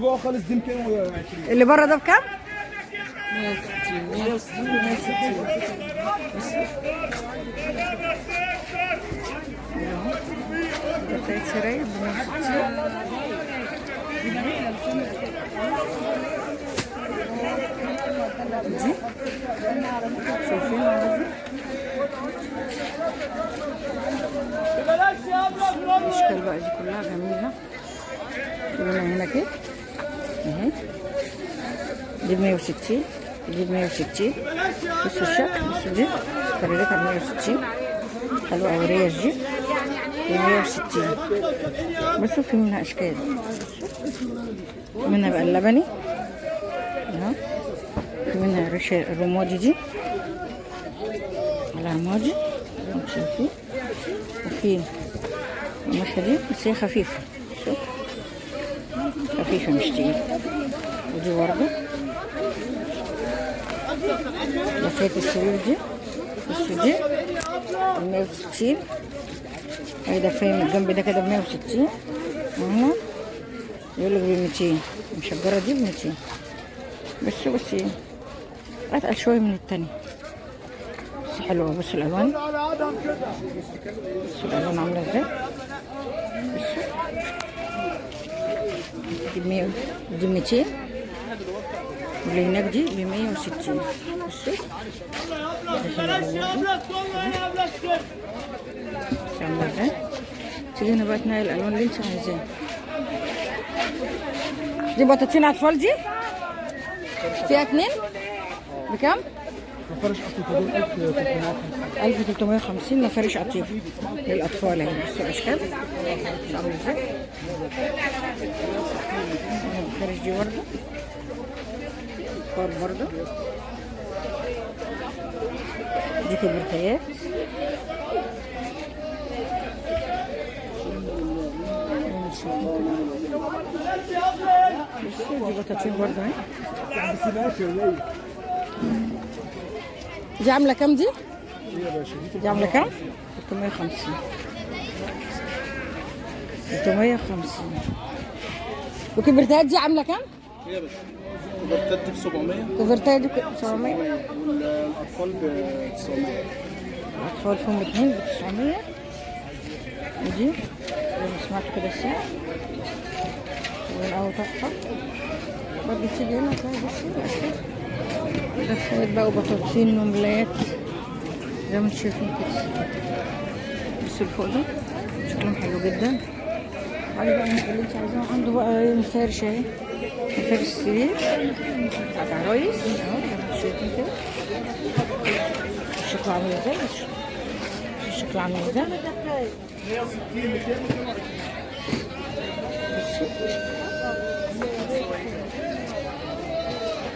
بقى خالص دي 220. اللي بره ده بكام؟ 160 160 ده بتاعت سراير ب 160. دي شايفين عربي الاشكال بقى دي كلها جميله. شوفوا هنا كده اهي دي ب 160 دي ب 160. بصوا الشكل، بصوا دي كررتها ب 160 حلوه قوي. ريش دي ب 160. بصوا في منها اشكال، منها بقى اللبني اهو، في منها ريش الرمادي دي الرمادي شايفين، وفي القماشة دي بس هي خفيفة، شوف خفيفة مش تقيلة. ودي وردة لفاية السرير دي، بصوا دي ب 160. اهي دفاية من الجنب ده كده ب 160. وهنا يقولك ب 200. المشجرة دي ب 200. بس ايه اتقل شوية من التانية بس حلوة. بصوا الألوان، بصوا الألوان عاملة ازاي. بصوا دي ب 100 دي 200 واللي هناك دي ب 160. بصوا دي حلوة عاملة ازاي. تيجي هنا بقى تنقي الألوان اللي انت عايزاها. دي بطاطين أطفال دي فيها 2 بكام؟ مفرش قطيفه دول 1350 مفارش قطيفة للأطفال اهي. بصوا الأشكال عاملة ازاي. المفارش دي وردة أطفال برضه. دي كبرتيات بصوا دي بطاطين برضه اهي. دي عاملة كام دي؟ دي عاملة كام؟ 350. 350. وكبرتات دي عاملة كام؟ يا باشا كوفرتات دي ب 700. كبرتات دي 700. والاطفال ب 900. الأطفال فيهم 2 ب 900. ودي زي ما سمعتوا كده السعر. والأول تحفة برضه. تيجي هنا تلاقي بصي الأشكال دفايات بقى وبطاطين وملايات زي ما انتم شايفين كده. بصوا الفوق ده شكلهم حلو جدا. عايز بقى اللي انت عايزاه. عنده بقى مفارش اهي، مفارش السرير بتاعت عرايس اهو زي ما انتم شايفين كده. الشكل عامل ازاي، الشكل عامل ازاي.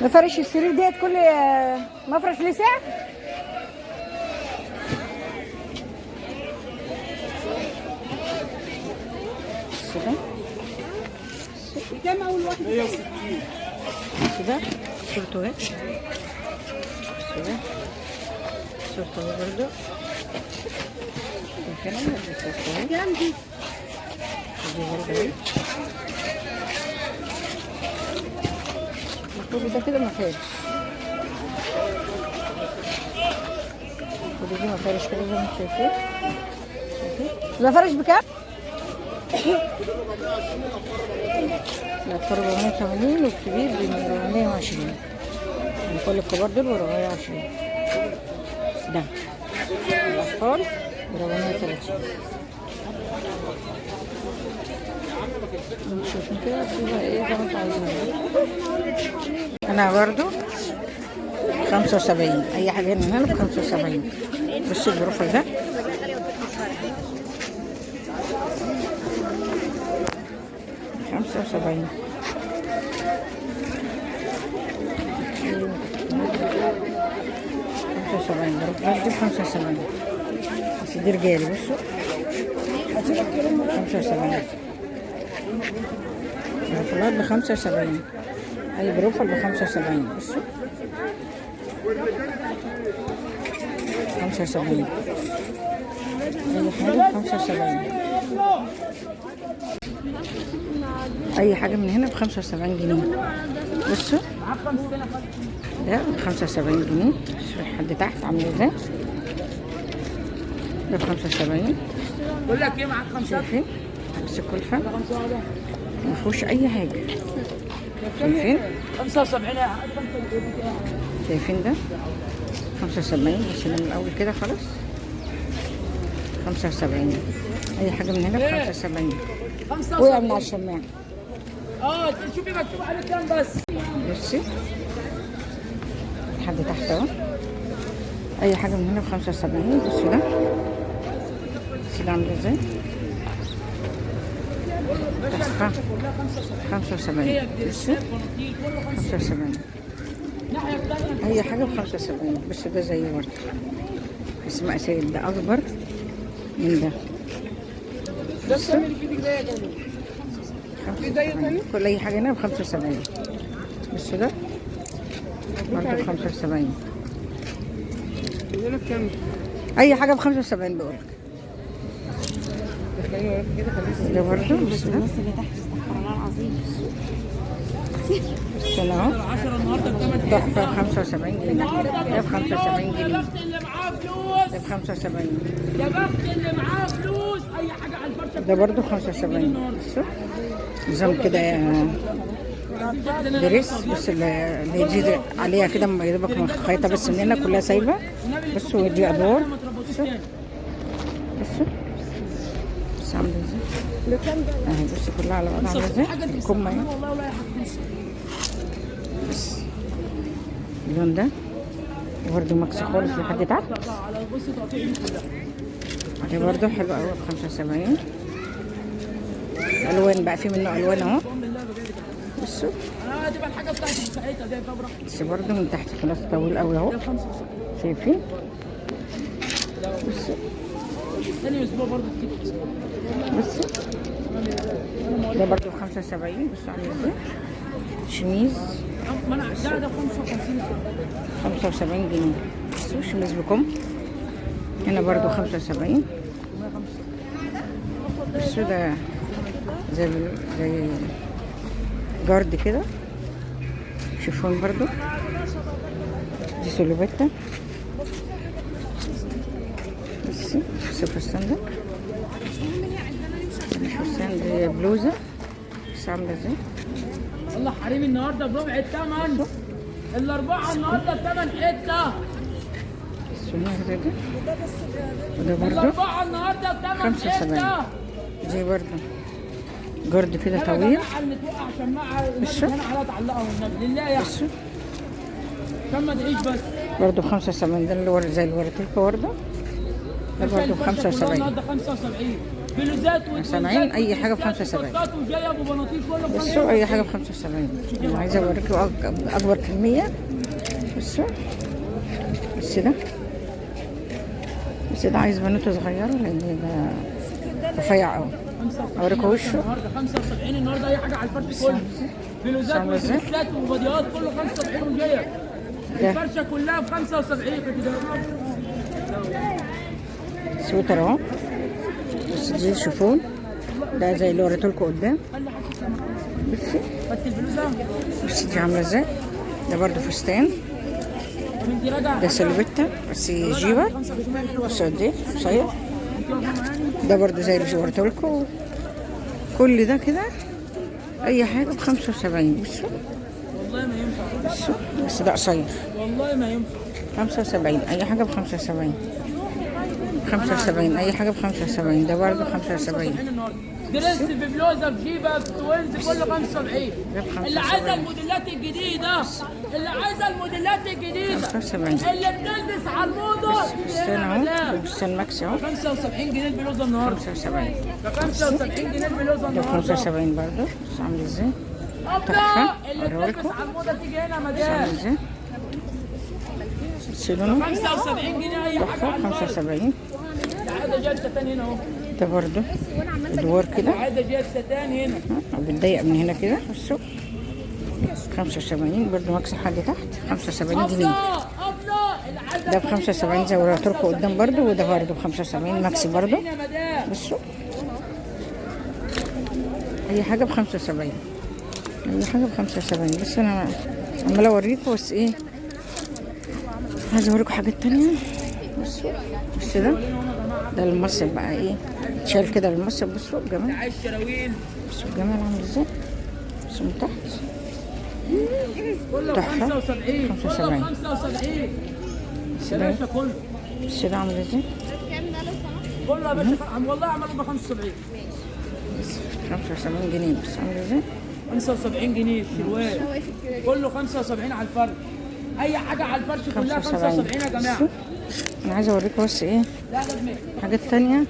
مفرش السرير ديت كل مفرش ليه سعر. كام اول واحد؟ 160. كده صورته اهي. كده صورته اهي برضه. كده صورته اهي. كام دي؟ دي برضه اهي. المفروض ده كده مفارش. ودي مفارش كده زي ما انتم شايفين. المفارش بكام؟ الأطفال 480 والكبير ب 420. كل الكبار دول ب 420. ده الأطفال ب 430. شوفوا كده فيها ايه زي ما انتوا عايزين. انا برضو 75. اي حاجه هنا ب 75. بصوا البروفيل ده خمسة وسبعين. بروفيل دي 75 بس دي رجالي. بصوا 75. بروفيلات ب 75. اي بروفيل ب 75. بصوا 75. اي حاجه ب 75. اي حاجه من هنا ب75 جنيه. بصوا ده ب75 جنيه. شوف لحد تحت عامل ازاي. ده ب75. بقول لك ايه معاك 5 شايفين بس الكلفه ما فيهوش اي حاجه. شايفين 75 شايفين ده 75. بس ده من الاول كده خلاص 75. اي حاجه من هنا ب75. وقع من على الشماعه. شوفي مكتوب عليه كام بس. بصي لحد تحت اهو. اي حاجه من هنا ب75. بصوا ده. بصي ده عامل ازاي. تحفه 75. بصي 75. اي حاجه ب75. بس ده زي ورد بس مقاسات ده اكبر من ده. بصوا كل اي حاجه هنا ب75. بصوا ده برضه ب75. اي حاجه ب75 بقول لك. ده برضه بص ده السنة اهو تحفة 75 جنيه. ده ب75 جنيه. اللي معاه فلوس ده ب75. يا بخت اللي معاه فلوس اي حاجه على الفرشه. ده برضه 75. بصوا نظام كده دريس. بس اللي يجي عليها كده يا دوبك خيطة بس من هنا كلها سايبة. بصوا دي ادوار. بصوا بصوا بص عاملة ازاي اهي. بصوا كلها على بعضها عاملة ازاي. الكمة اهي. بس اللون ده برضه مكسي خالص لحد تحت. ده برضه حلو قوي ب75. الوان بقى في منه الوان اهو. بصوا تبقى الحاجه بتاعتي ساعتها دي فبره. بس برضه من تحت خلاص طويل قوي اهو. شايفين بصوا. ثاني اسبوع برضه تجيب. بصوا ده برضه ب75. بصوا عامل ازاي. شميز ما انا ده 75 جنيه. بصوا شميز بكم هنا برضه 75. بصوا ده زي جارد كده شيفون برضو. دي سلوبيتا. بصي الفستان ده مش فستان دي بلوزة. بس عاملة ازاي. والله حريمي النهارده بربع الثمن. الاربعه النهارده بثمن حته. السنة ده وده برضو الاربعه النهارده بثمن 75. حته. دي برضو جارد كده طويل. بصوا على تعلقها والنبي لله يا بصوا كم ما تعيش بس. برضو 75. ده اللي ورد زي الورتيكو برضو. ده برضو 75. النهارده 75 بلوزات سامعين اي حاجه ب75. وجايه ابو بناطيل كله بصوا اي حاجه ب75. انا عايزه اوريكم اكبر كميه. بصوا بس ده. بس ده عايز بنوته صغيره لان ده رفيع قوي. اوريكم وشه. النهارده 75. النهارده اي حاجه على الفرش كله. بلوزات وسلسلات وبديات كله 75 وجايه. الفرشه كلها ب 75. سويتر اهو. بس دي شوفون. ده زي اللي وريته قدام. بصي بصي دي عامله ازاي. ده برضو فستان. ده سلوبيتا بس جيبه. بصوا قد ايه قصير. ده برضو زي اللي وريته لكم. كل ده كده اي حاجه ب75. بصوا والله ما ينفع. بصوا بس ده قصير. والله ما ينفع. 75. اي حاجه ب75. 75. اي حاجه ب75. ده برضه 75. دريس ببلوزه بجيبه بتوينز كله 75. اللي عايزه الموديلات الجديده. اللي عايزه الموديلات الجديده. 75. اللي بتلبس على الموضه. فستان اهو. فستان ماكسي اهو. 75 جنيه البلوزه النهارده. 75. ب 75 جنيه البلوزه ده النهارده. 75 برضه. بص عامل ازاي. ابدا اللي بتلبس على الموضه تيجي هنا بص مدام. عامل ازاي. بص لونه 75 جنيه اي حاجه على الفرش. 75. عايزه جايب ستان هنا اهو. ده برضه ادوار كده. عايزه جايب ستان هنا. بتضيق من هنا كده. بصوا 75 برضه ماكسي لحد تحت 75 جنيه. ده ب 75 زي وريته لكم قدام برضه. وده برضه ب 75 ماكسي برضه. بصوا اي حاجه ب75، اي حاجه ب75. بس انا عماله اوريكم بس ايه، عايزه اوريكم حاجات تانية. بصوا بص ده المصل بقى ايه، تشال كده المصل. بصوا الجمال، بصوا الجمال عامل ازاي. بصوا من تحت تحفه 75. بص ده عامل ازاي، كله يا باشا والله عملوا ب 75. 75 جنيه بس عامل ازاي. 75 جنيه الشروال كله 75 على الفرد. اي حاجه على الفرش كلها 75 يا جماعه. انا عايزه اوريكم بس ايه حاجات تانية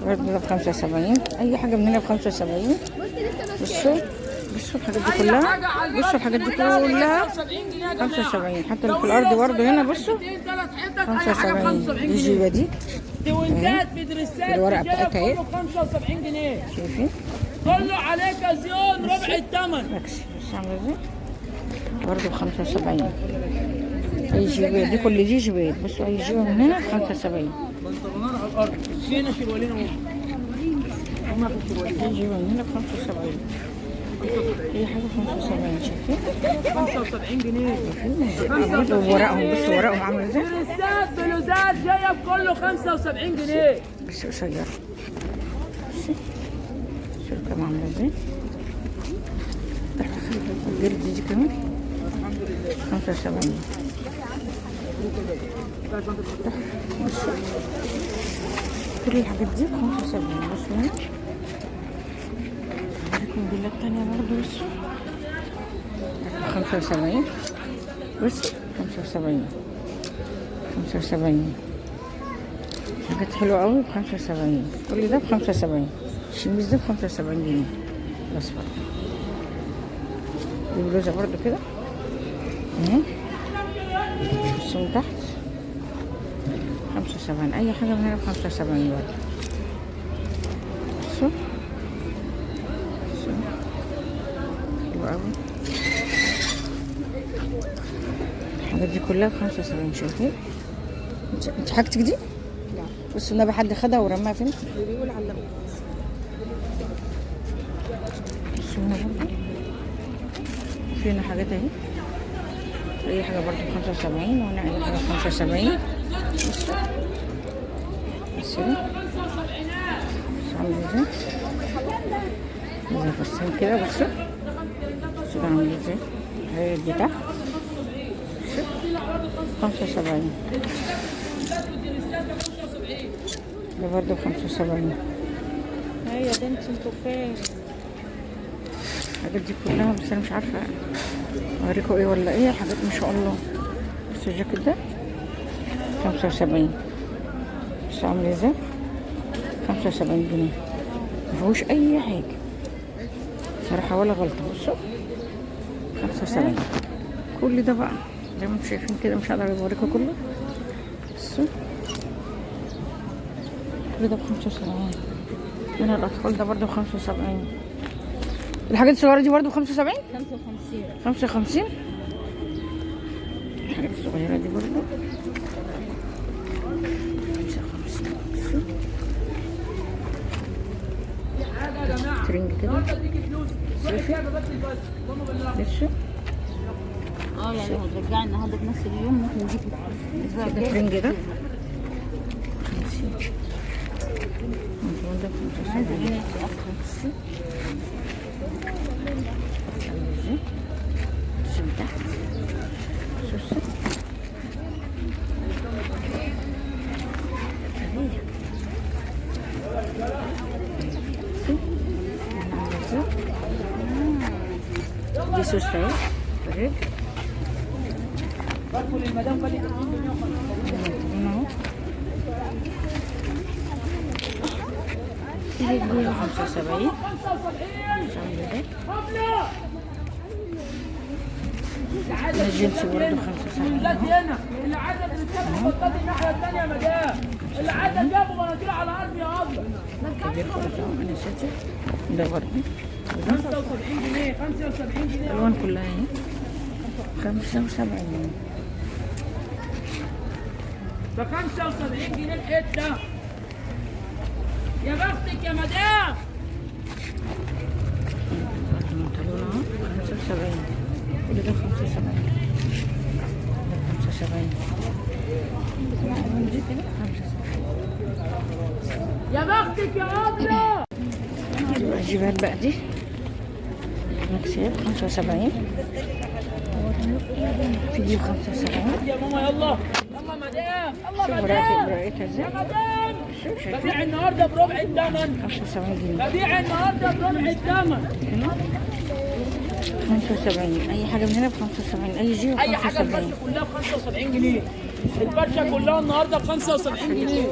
برضه ب 75. اي حاجه من هنا ب 75. بصوا الحاجات دي كلها، بصوا الحاجات دي كلها 75. حتى اللي في الارض برضه هنا بصوا 75. دي جيبه دي توينزات في دريسات الورقه بتاعتها اهي، 75 جنيه. شايفين كله عليك زيون ربع الثمن. ماكسي بص عامله ازاي برضه ب 75. اي جيبه دي، كل دي جيبات. بصوا اي جيبه من هنا ب 75. بنطلونات على الارض فينا شروالين اهو. اي جيبه من هنا ب 75. اي حاجه ب 75. شايفين 75 جنيه. ورقهم، بصوا ورقهم عامل ازاي. دريسات بلوزات جايه بكله 75 جنيه. بس قصيره. بصوا الكم عامله ازاي. الجلد دي كمان 75. بصوا كل الحاجات دي ب 75. بصوا هنا عندكم موديلات تانية برضه. بصوا 75. بصوا 75 حاجات حلوة قوي ب 75. كل ده ب 75. الشميز ده ب 75 جنيه الأصفر. دي بلوزة برضو كده اهي، بصوا من تحت 75. أي حاجة من هنا ب 75 برضو. بصوا حلوة قوي الحاجات دي كلها ب 75. شايفين انت حاجتك دي؟ لا. بصوا النبي حد خدها ورماها فين؟ بيقول على اللمبة. بصوا هنا برضه في هنا حاجات اهي، اي حاجة برضه ب 75 وهنا اي حاجة ب 75. بصوا بصوا ده عامل ازاي، زي فستان كده. بصوا ده عامل ازاي، هي دي تحت 75. ده برضه 75. هي ده انت فين الحاجات دي كلها. بس انا مش عارفه اوريكم ايه ولا ايه. حاجات ما شاء الله. بس الجاكيت ده 75. بس عامل ازاي 75 جنيه مفيهوش اي حاجه صراحه ولا غلطه. بصوا 75. كل ده بقى زي ما انتم شايفين كده، مش هقدر اوريكم كله. بصوا كل ده ب 75. هنا الاطفال ده برضه ب 75. الحاجات الصغيره دي برضه ب 75. 55 الحاجات الصغيره دي برضه 55. ترنج كده بصوا يعني هترجعي النهارده في نفس اليوم، ممكن نجيب الاسبوع ده الجاي. ترنج ده 50. ده 75. بصوا من تحت بصوا دي سوسته اهي فريق بدخل المدام خلي هنا اهو دي 75. الجنس برضه 75. هنا اللي عايزه تتكلم بطاطي الناحيه الثانيه يا مدام، اللي عايزه تجيبوا مناطيل على الارض يا ابله. كبير خالص اهو. انا شايفه ده برضه 75 جنيه 75 جنيه. الالوان كلها اهي 75. ب 75 جنيه الحته. يا بختك يا مدام. 75. كل ده 75. ده 75. دي كده 75. يا بختك يا عبده. الجبال بقى دي مكسير 75. في دي 75. يا ماما يلا يلا مدام يلا شوف مدام رأيتها ازاي؟ يا مدام. ببيع النهارده بربع الثمن. 75 جنيه. ببيع النهارده بربع الثمن. 75. اي حاجه من هنا ب 75. اي جي ب اي حاجه 75. الفرشه كلها ب 75 جنيه. الفرشه كلها النهارده ب 75 جنيه.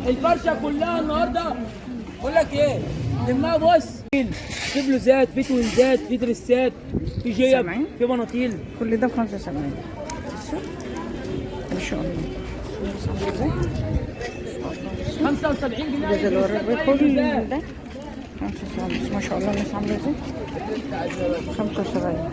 الفرشه كلها النهارده بقول لك ايه لما بص في بلوزات في توينزات في دريسات في جيب سامعين؟ في بناطيل. كل ده ب 75. بصوا ما شاء الله. 75 جنيه. الجزء اللي وراك كل ده 75. ما شاء الله الناس عامله ازاي. 75.